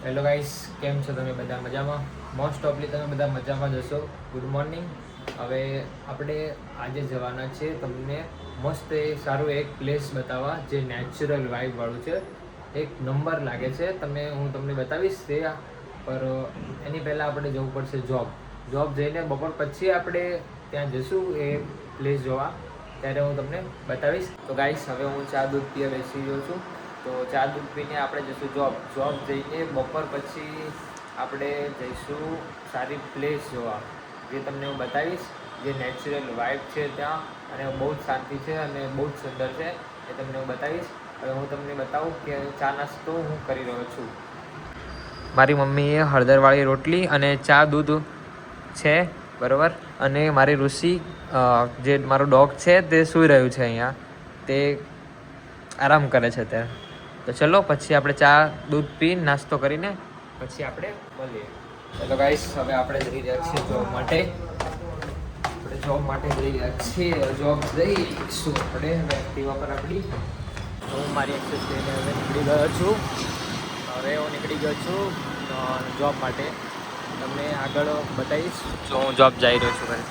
Hello guys, કેમ છો તમે બધા? મજામાં? મોસ્ટ ઓફલી તમે બધા મજામાં જ હશો. Good morning. હવે આપણે આજે જવાના છે તમને મસ્ત સારું એક પ્લેસ બતાવવા જે નેચરલ વાઇબ વાળું છે. એક નંબર લાગે છે. હું તમને બતાવીશ તે પર એની પહેલાં આપણે જવું પડશે જોબ જઈને બપોર પછી આપણે ત્યાં જઈશું એ પ્લેસ જોવા, ત્યારે હું તમને બતાવીશ. તો ગાઈસ, હવે હું ચા દૂધ પીવા બેસી ગયો છું. તો ચા દૂધ પીને આપણે જઈશું જોબ જઈને બપોર પછી આપણે જઈશું સારી પ્લેસ જોવા, જે તમને હું બતાવીશ. જે નેચરલ વાઇબ છે ત્યાં, અને બહુ જ શાંતિ છે અને બહુ જ સુંદર છે, એ તમને હું બતાવીશ. હવે હું તમને બતાવું કે ચા નાસ્તો હું કરી રહ્યો છું. મારી મમ્મીએ હળદરવાળી રોટલી અને ચા દૂધ છે, બરાબર. અને મારી ઋષિ, જે મારો ડોગ છે, તે સૂઈ રહ્યું છે અહીંયા, તે આરામ કરે છે ત્યાં. તો ચલો પછી આપણે ચા દૂધ પી નાસ્તો કરીને પછી આપણે મળીએ. ચલો ગાઈસ, હવે આપણે જઈ રહ્યા છીએ જોબ માટે. જોબ જઈશું આપણે હવે એક્ટિવા પર આપણી. તો હું મારી એક્સેસ લઈને હવે નીકળી ગયો છું. જોબ માટે. તમને આગળ બતાવીશ જો હું જોબ જઈ રહ્યો છું ઘરે.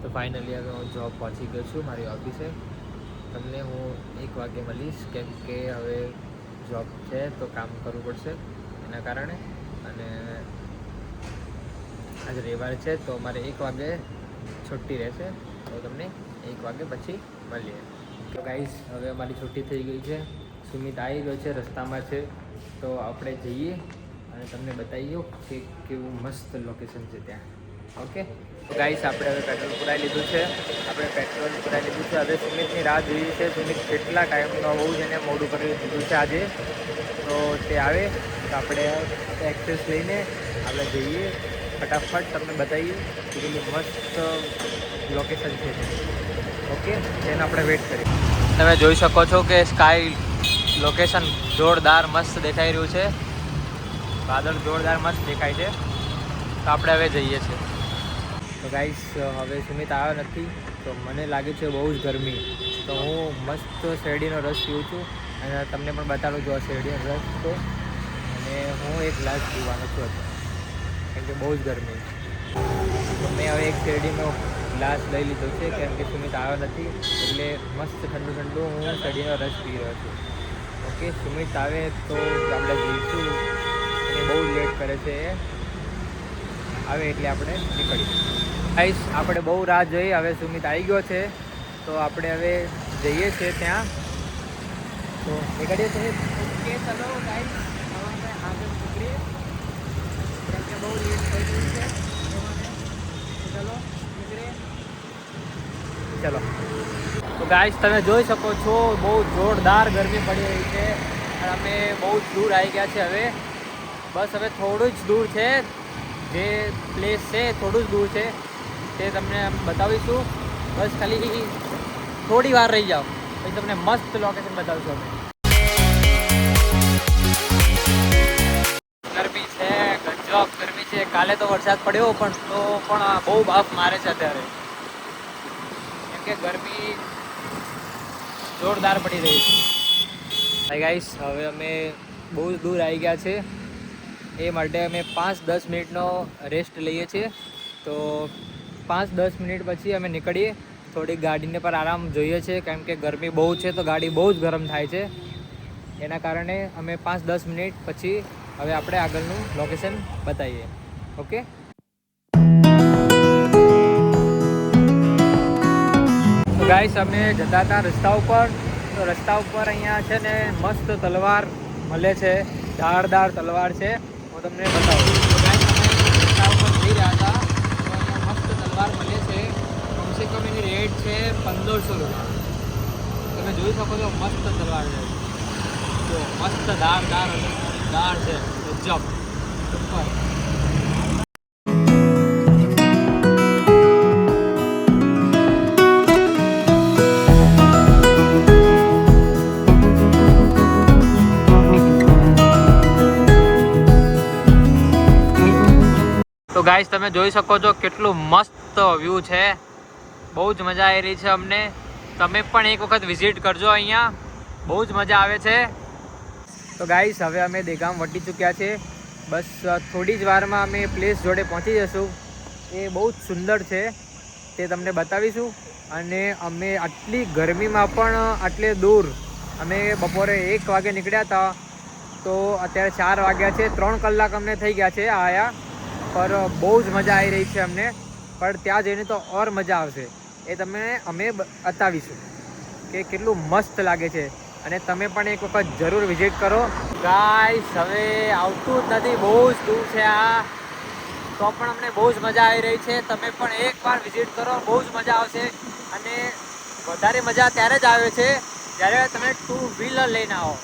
તો ફાઇનલી હવે હું જોબ પહોંચી ગયો છું મારી ઓફિસે. તમને હું 1 વાગે મળીશ, કેમ કે હવે જોબ છે તો કામ કરવું પડશે એના કારણે. અને આજે રવિવાર છે તો મારે 1 વાગે છુટ્ટી રહેશે. તો તમને 1 વાગે પછી મળીએ. તો ગાઈસ, હવે અમારી છુટ્ટી થઈ ગઈ છે. સુમિત આવી ગયો છે, રસ્તામાં છે. તો આપણે જઈએ અને તમને બતાવીએ કે કેવું મસ્ત લોકેશન છે ત્યાં. ઓકે. તો ગાઈસ, આપણે હવે પેટ્રોલ પુરાવી લીધું છે. હવે સુમિતની રાહ જોઈએ છે. સુમિત કેટલા ટાઈમનો બહુ જ એને મોડું કરી દીધું છે આજે. તો તે આવે તો આપણે એક્સેસ લઈને આપણે જઈએ. ફટાફટ તમને બતાવીએ કે કેટલી મસ્ત લોકેશન છે. ઓકે, તેને આપણે વેઇટ કરીએ. તમે જોઈ શકો છો કે સ્કાય લોકેશન જોરદાર મસ્ત દેખાઈ રહ્યું છે. વાદળ જોરદાર મસ્ત દેખાય છે. તો આપણે હવે જઈએ છીએ. તો ગાઈસ, હવે સુમિત આવ્યો નથી તો મને લાગે છે બહુ જ ગરમી. તો હું મસ્ત શેરડીનો રસ પીઉં છું અને તમને પણ બતાડું છું આ શેરડીનો રસ તો. અને હું એક ગ્લાસ પીવાનો છું અત્યારે, કેમ કે બહુ જ ગરમી. તો મેં હવે એક શેરડીનો ગ્લાસ લઈ લીધો છે, કેમ કે સુમિત આવ્યો નથી એટલે મસ્ત ઠંડુ હું શેરડીનો રસ પી રહ્યો છું. ઓકે, સુમિત આવે તો આપણે જઈશું. એને બહુ લેટ કરે છે. આવે એટલે આપણે નીકળીશું. ગાઈસ, આપણે બહુ રાહ જોઈ. હવે સુમિત આવી ગયો છે તો આપણે હવે જઈએ છીએ ત્યાં. તો નીકળીએ છીએ. ઓકે, ચલો ગાઈસ, હવે આપણે આગળ નીકળીએ, કેમ કે બહુ લેટ થઈ ગયું છે. ચલો નીકળીએ. ચલો. તો ગાઈસ, તમે જોઈ શકો છો બહુ જોરદાર ગરમી પડી રહી છે. અને અમે બહુ જ દૂર આવી ગયા છે. બસ હવે થોડું જ દૂર છે. જે પ્લેસ છે થોડું જ દૂર છે, તે તમને બતાવીશું. બસ ખાલી થોડી વાર રહી જાઓ પછી તમને મસ્ત લોકેશન બતાવીશું અમે. ગરમી છે, ગજબ ગરમી છે. કાલે તો વરસાદ પડ્યો પણ બહુ બાફ મારે છે અત્યારે, કેમ કે ગરમી જોરદાર પડી રહી છે. ગાઈસ, હવે અમે બહુ દૂર આવી ગયા છે. એ માટે અમે 5-10 મિનિટનો રેસ્ટ લઈએ છીએ. તો 5-10 મિનિટ પછી અમે નીકળીએ. થોડીક ગાડીને પર આરામ જોઈએ છે, કેમ કે ગરમી બહુ છે તો ગાડી બહુ જ ગરમ થાય છે. એના કારણે અમે 5-10 મિનિટ પછી હવે આપણે આગળનું લોકેશન બતાવીએ. ઓકે. તો ગાઈસ, અમે જતા હતા રસ્તા ઉપર. તો રસ્તા ઉપર અહીંયા છે ને મસ્ત તલવાર મળે છે. ધારદાર તલવાર છે. હું તમને બતાવું. તો ગાઈસ, અમે રસ્તા ઉપર જઈ રહ્યા હતા તો અહીંયા મસ્ત તલવાર મળે છે. કમસે કમ એની રેટ છે 1500 રૂપિયા. તમે જોઈ શકો છો મસ્ત તલવાર છે. તો મસ્ત ધાર છે. ગજબ ઉપર. તો ગાઈસ તમે જોઈ શકો છો કેટલું મસ્ત વ્યૂ છે, બહુ જ મજા આવી રહી છે અમને. તમે પણ એક વખત વિઝિટ કરજો, અહીંયા બહુ જ મજા આવે છે. તો ગાઈસ હવે અમે દેગામ વટી ચૂક્યા છે, બસ થોડી જ વારમાં અમે પ્લેસ જોડે પહોંચી જશું. એ બહુ જ સુંદર છે, તે તમને બતાવીશું. અને અમે આટલી ગરમીમાં પણ આટલે દૂર અમે બપોરે 1 વાગે નીકળ્યા હતા, તો અત્યારે 4 વાગ્યા છે. 3 કલાક અમને થઈ ગયા છે આયા, પર બહુ જ મજા આવી રહી છે અમને. પણ ત્યાં જઈને તો ઓર મજા આવશે, એ તમે અમે બતાવીશું કે કેટલું મસ્ત લાગે છે. અને તમે પણ એક વખત જરૂર વિઝિટ કરો. ગાઈસ હવે આવતું જ નથી, બહુ જ દૂર છે આ, તો પણ અમને બહુ જ મજા આવી રહી છે. તમે પણ એકવાર વિઝિટ કરો, બહુ જ મજા આવશે. અને વધારે મજા ત્યારે જ આવે છે જ્યારે તમે 2 વ્હીલર લઈને આવો.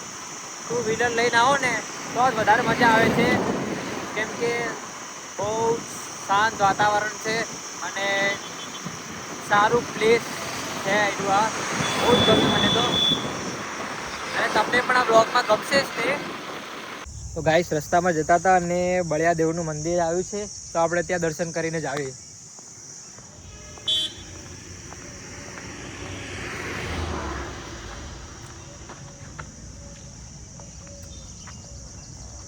2 વ્હીલર લઈને આવો ને તો જ વધારે મજા આવે છે, કેમ કે બહુ શાંત વાતાવરણ છે અને સારું પ્લેસ છે. એટલું આ બહુ જ ગમ્યું મને તો, અને તમને પણ આ બ્લોગમાં ગમશે જ તે. તો ગાઈસ રસ્તામાં જતા હતા અને બળિયા દેવનું મંદિર આવ્યું છે, તો આપણે ત્યાં દર્શન કરીને જ આવીએ.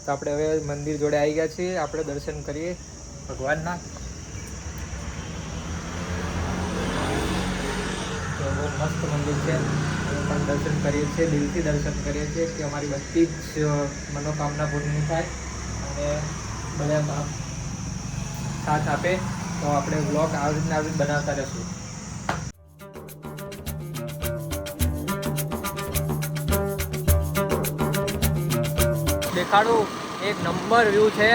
તો આપણે હવે મંદિર જોડે આવી ગયા છીએ, આપણે દર્શન કરીએ ભગવાનના. તો બહુ મસ્ત મંદિર છે, અમે પણ દર્શન કરીએ છીએ, દિલથી દર્શન કરીએ છીએ કે અમારી બધી જ મનોકામના પૂર્ણ થાય અને બધા બાપ સાથ આપે. તો આપણે વ્લોગ આવી રીતના બનાવતા રહીશું. દેખાડું, એક નંબર વ્યૂ છે,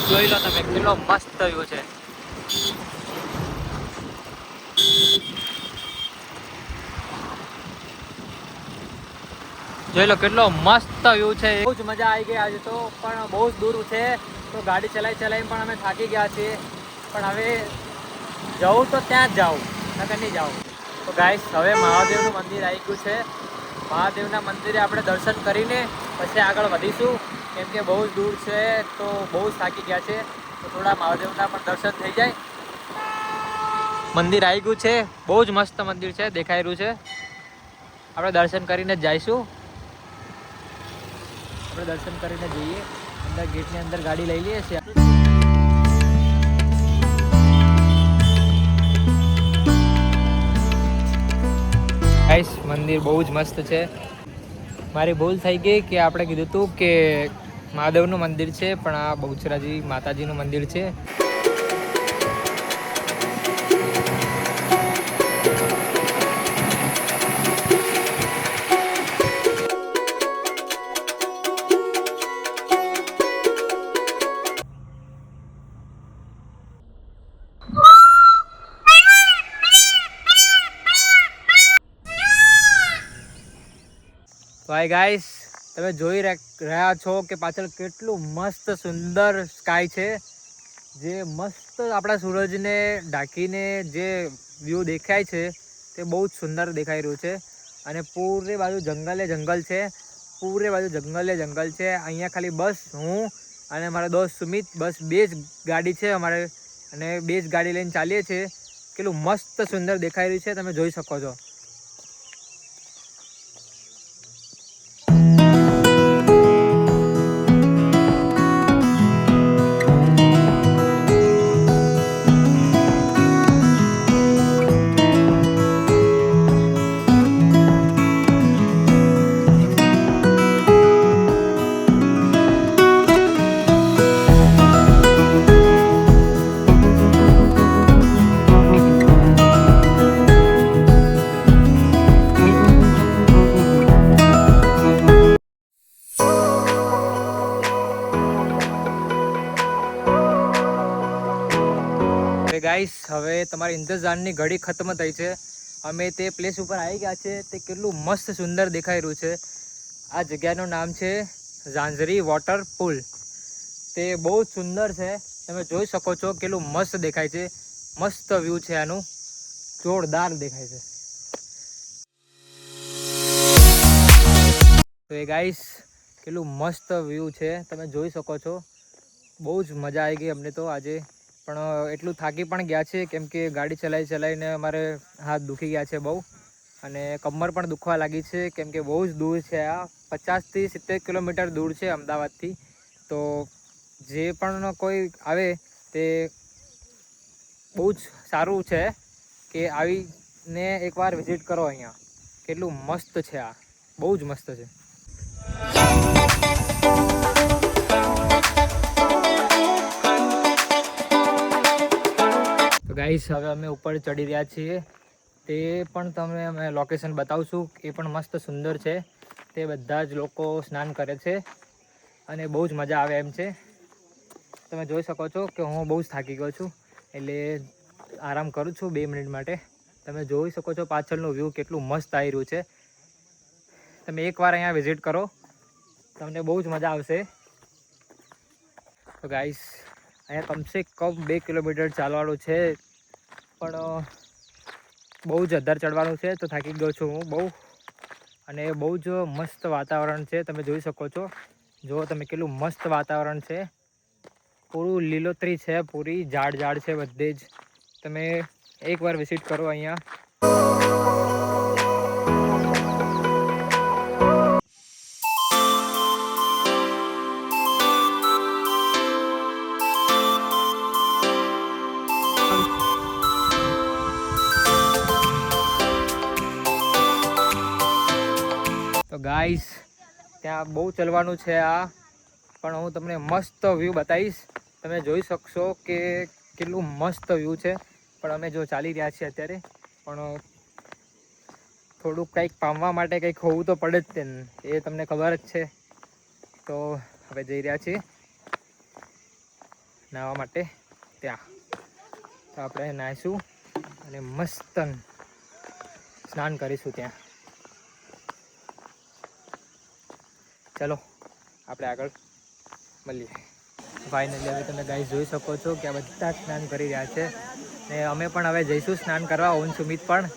જોઈ લો તમે કેટલો મસ્ત વ્યૂ છે. જોઈ લો કેટલો મસ્ત વ્યૂ છે, બહુ જ મજા આવી ગઈ આજે તો. પણ બહુ જ દૂર છે, તો ગાડી ચલાવીને પણ અમે થાકી ગયા છીએ. પણ હવે જવું તો ત્યાં જ જાઉં, નકર નહીં જાઉં. તો ગાઈસ હવે મહાદેવનું મંદિર આવી ગયું છે. મહાદેવના મંદિરે આપણે દર્શન કરીને પછી આગળ વધીશું, કેમ કે બહુ જ દૂર છે, તો બહુ જ થાકી ગયા છે. તો થોડા મહાદેવના પણ દર્શન થઈ જાય. મંદિર આવી ગયું છે, બહુ જ મસ્ત મંદિર છે, દેખાઈ રહ્યું છે. આપણે દર્શન કરીને જ જઈશું. આપણે દર્શન કરીને જઈએ, અંદર ગેટની અંદર ગાડી લઈ લઈએ છીએ. ગાઈસ મંદિર બહુ જ મસ્ત છે. મારી ભૂલ થઈ ગઈ કે આપણે કીધું હતું કે મહાદેવનું મંદિર છે, પણ આ બહુચરાજી માતાજીનું મંદિર છે. ભાઈ ગાઈસ તમે જોઈ રહ્યા છો કે પાછળ કેટલું મસ્ત સુંદર સ્કાય છે, જે મસ્ત આપણા સૂરજને ઢાંકીને જે વ્યૂ દેખાય છે તે બહુ જ સુંદર દેખાઈ રહ્યું છે. અને પૂરે બાજુ જંગલ છે, પૂરે બાજુ જંગલ છે. અહીંયા ખાલી બસ હું અને મારા દોસ્ત સુમિત, બસ 2 જ ગાડી છે અમારે, અને 2 જ ગાડી લઈને ચાલીએ છીએ. કેટલું મસ્ત સુંદર દેખાઈ રહ્યું છે, તમે જોઈ શકો છો. ગાઈસ હવે તમારી ઇંતજારની ઘડી ખતમ થઈ છે. અમે તે પ્લેસ ઉપર આવી ગયા છે, તે કેટલું મસ્ત સુંદર દેખાઈ રહ્યું છે. આ જગ્યાનું નામ છે ઝાંઝરી વોટર પુલ. તે બહુ જ સુંદર છે, તમે જોઈ શકો છો કેટલું મસ્ત દેખાય છે. મસ્ત વ્યૂ છે આનું, જોરદાર દેખાય છે. તો એ ગાઈસ કેટલું મસ્ત વ્યૂ છે, તમે જોઈ શકો છો. બહુ જ મજા આવી ગઈ અમને તો આજે. પણ એટલું થાકી પણ ગયા છે કેમ કે ગાડી ચલાવીને અમારે હાથ દુખી ગયા છે બહુ, અને કમર પણ દુખવા લાગી છે કેમ કે બહુ જ દૂર છે. આ 50થી 70 કિલોમીટર દૂર છે અમદાવાદથી. તો જે પણ કોઈ આવે તે બહુ જ સારું છે કે આવીને એકવાર વિઝિટ કરો અહીંયા. કેટલું મસ્ત છે, આ બહુ જ મસ્ત છે. તો ગાઈસ હવે અમે ઉપર ચડી રહ્યા છીએ. તે પણ તમને અમે લોકેશન બતાવશું. એ પણ મસ્ત સુંદર છે. તે બધા જ લોકો સ્નાન કરે છે અને બહુ જ મજા આવે એમ છે. તમે જોઈ શકો છો કે હું બહુ જ થાકી ગયો છું, એટલે આરામ કરું છું 2 મિનિટ માટે. તમે જોઈ શકો છો પાછળનું વ્યૂ કેટલું મસ્ત આવી રહ્યું છે. તમે એકવાર અહીંયા વિઝિટ કરો, તમને બહુ જ મજા આવશે. તો ગાઈસ અહીંયા કમસે કમ 2 કિલોમીટર ચાલવાનું છે, પણ બહુ જ અદ્ધર ચડવાનું છે. તો થાકી ગયો છું હું બહુ, અને બહુ જ મસ્ત વાતાવરણ છે. તમે જોઈ શકો છો, જો તમે કેટલું મસ્ત વાતાવરણ છે. પૂરું લીલોતરી છે, પૂરી ઝાડ છે બધે જ. તમે એકવાર વિઝિટ કરો અહીંયા. તો ગાઈસ ત્યાં બહુ ચલવાનું છે આ, પણ હું તમને મસ્ત વ્યૂ બતાવીશ. તમે જોઈ શકશો કે કેટલું મસ્ત વ્યૂ છે. પણ અમે જો ચાલી રહ્યા છીએ અત્યારે, પણ થોડુંક કંઈક પામવા માટે કંઈક હોવું તો પડે જ તેને, એ તમને ખબર જ છે. તો હવે જઈ રહ્યા છીએ નાહવા માટે ત્યાં. તો આપણે નાહીશું અને મસ્ત સ્નાન કરીશું ત્યાં. ચલો આપણે આગળ મળીએ. ફાઇનલી હવે તમે ગાઈસ જોઈ શકો છો કે આ બધા સ્નાન કરી રહ્યા છે, ને અમે પણ હવે જઈશું સ્નાન કરવા. ઓન સુમિત પણ,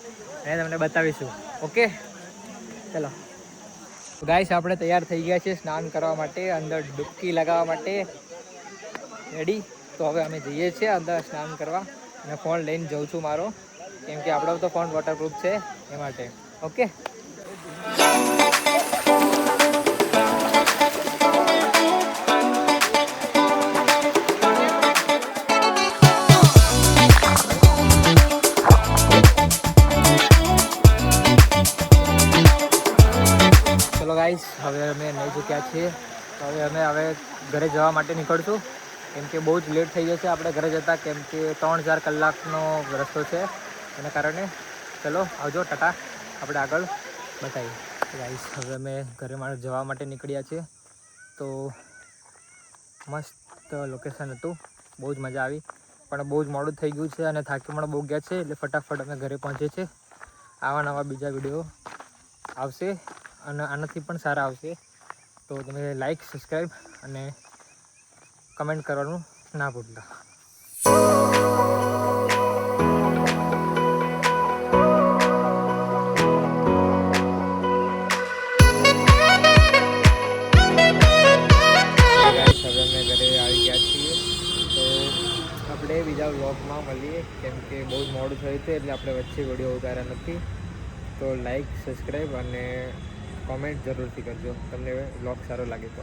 અને તમને બતાવીશું. ઓકે ચલો ગાઈસ, આપણે તૈયાર થઈ ગયા છે સ્નાન કરવા માટે, અંદર ડૂબકી લગાવવા માટે રેડી. તો હવે અમે જઈએ છીએ અંદર સ્નાન કરવા, અને ફોન લઈને જાઉં છું મારો, કેમ કે આપણો તો ફોન વોટરપ્રૂફ છે એ માટે. ઓકે ગાઈસ, હવે અમે નહીં ચૂક્યા છીએ. તો હવે ઘરે જવા માટે નીકળશું, કેમ કે બહુ જ લેટ થઈ જશે આપણે ઘરે જતા, કેમ કે 3-4 કલાકનો રસ્તો છે એના કારણે. ચલો આવજો, ટાટા. આપણે આગળ બતાવીએ. ગાઈસ, હવે અમે ઘરે જવા માટે નીકળ્યા છીએ. તો મસ્ત લોકેશન હતું, બહુ જ મજા આવી, પણ બહુ જ મોડું થઈ ગયું છે અને થાકી પણ બહુ ગયા છે. એટલે ફટાફટ અમે ઘરે પહોંચીએ છીએ. આવા નવા બીજા વિડીયો આવશે અને આનાથી પણ સારા આવશે. તો તમે લાઈક, સબસ્ક્રાઈબ અને કમેન્ટ કરવાનું ના ભૂલતા. હવે અમે ઘરે આવી ગયા છીએ, તો આપણે બીજા વ્લોગમાં મળીએ, કેમ કે બહુ જ મોડું થયું છે એટલે આપણે વચ્ચે વિડીયો ઉતાર્યા નથી. તો લાઈક, સબસ્ક્રાઈબ અને કોમેન્ટ જરૂરથી કરજો તમને વ્લોગ સારો લાગે તો.